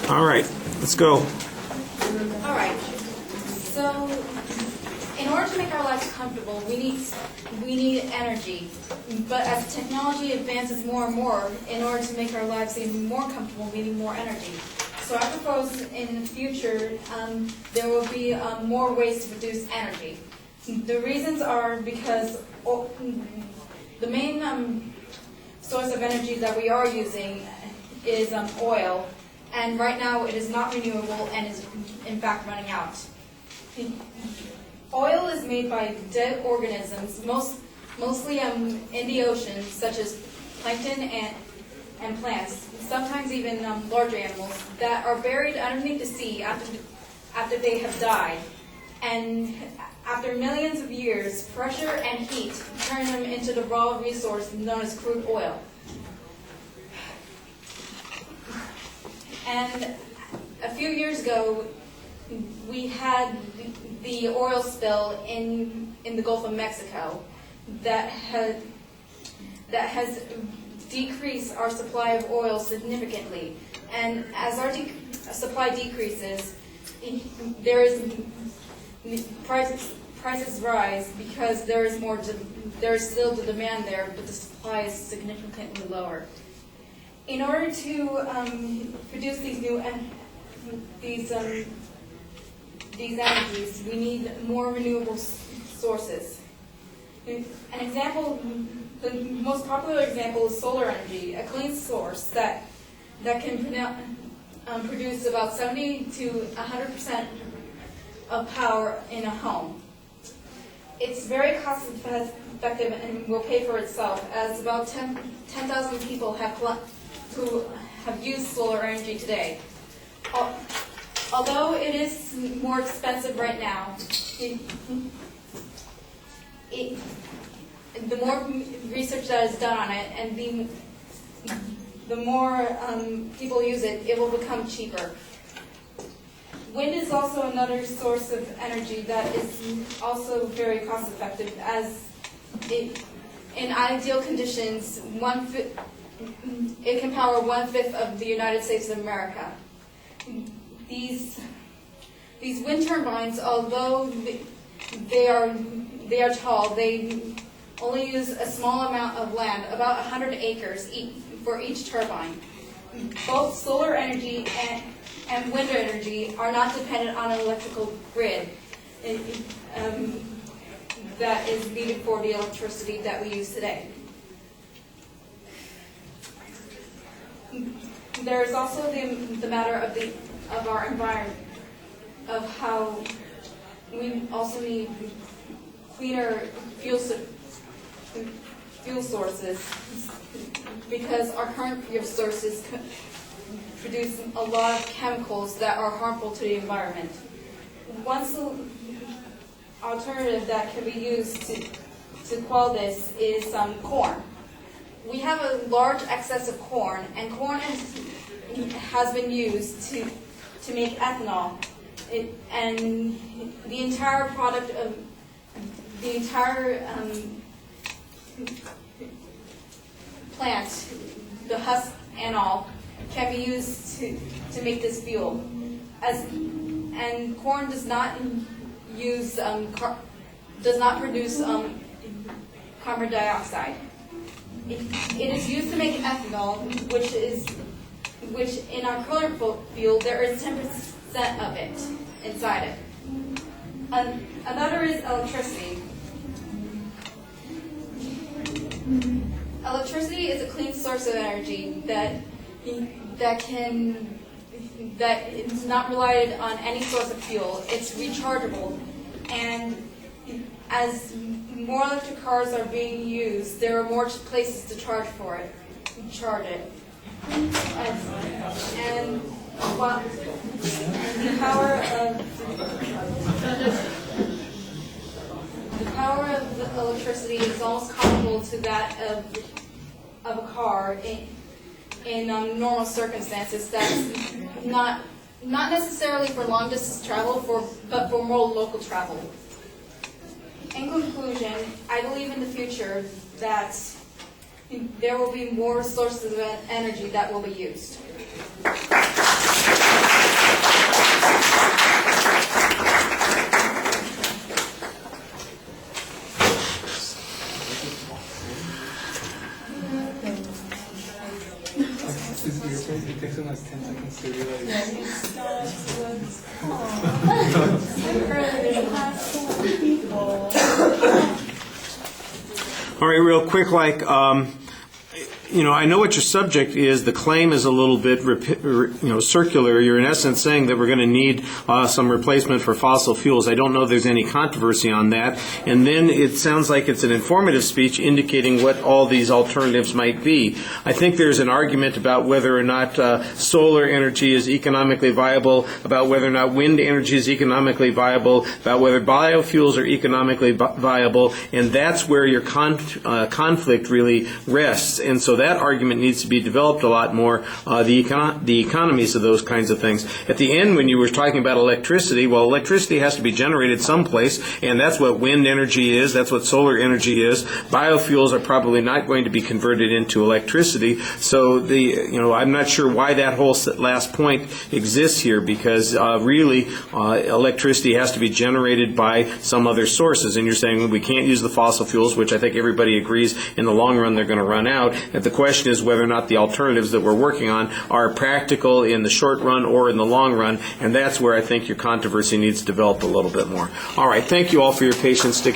All right, let's go. All right. So, in order to make our lives comfortable, we need energy. But as technology advances more and more, in order to make our lives even more comfortable, we need more energy. So I propose in the future there will be more ways to produce energy. The reasons are because the main source of energy that we are using is oil, and right now it is not renewable and is in fact running out. Oil is made by dead organisms, mostly in the ocean, such as plankton and plants, sometimes even larger animals, that are buried underneath the sea after they have died. And after millions of years, pressure and heat turn them into the raw resource known as crude oil. And a few years ago, we had the oil spill in the Gulf of Mexico that has decreased our supply of oil significantly. And as our supply decreases, prices rise because there is still the demand there, but the supply is significantly lower. In order to produce these energies, we need more renewable sources. An example, the most popular example is solar energy, a clean source that can produce about 70 to 100% of power in a home. It's very cost effective and will pay for itself, as about 10,000 people who have used solar energy today. Although it is more expensive right now, the more research that is done on it and the more people use it, it will become cheaper. Wind is also another source of energy that is also very cost effective, as in ideal conditions, it can power 1/5 of the United States of America. These wind turbines, although they are tall, they only use a small amount of land, about 100 acres for each turbine. Both solar energy and wind energy are not dependent on an electrical grid that is needed for the electricity that we use today. There is also the matter of our environment, of how we also need cleaner fuel sources, because our current fuel sources produce a lot of chemicals that are harmful to the environment. One alternative that can be used to quell this is corn. We have a large excess of corn, and corn has been used to make ethanol. And the entire product of the entire plant, the husk and all, can be used to make this fuel. And corn does not produce carbon dioxide. It is used to make ethanol, which in our current fuel there is 10% of it inside it. Another is electricity. Electricity is a clean source of energy that is not relied on any source of fuel. It's rechargeable, and as more electric cars are being used, there are more places to charge it. And the power of the electricity is almost comparable to that of a car in normal circumstances. That's not necessarily for long distance travel, but for more local travel. In conclusion, I believe in the future that there will be more sources of energy that will be used. took us 10 seconds to realize. All right, real quick, I know what your subject is. The claim is a little bit, circular. You're in essence saying that we're going to need some replacement for fossil fuels. I don't know if there's any controversy on that. And then it sounds like it's an informative speech indicating what all these alternatives might be. I think there's an argument about whether or not solar energy is economically viable, about whether or not wind energy is economically viable, about whether biofuels are economically viable, and that's where your conflict really rests. And so that argument needs to be developed a lot more, the economies of those kinds of things. At the end, when you were talking about electricity, well, electricity has to be generated someplace, and that's what wind energy is, that's what solar energy is. Biofuels are probably not going to be converted into electricity, so I'm not sure why that whole last point exists here, because really electricity has to be generated by some other sources, and you're saying we can't use the fossil fuels, which I think everybody agrees in the long run they're going to run out. The question is whether or not the alternatives that we're working on are practical in the short run or in the long run, and that's where I think your controversy needs to develop a little bit more. All right, thank you all for your patience sticking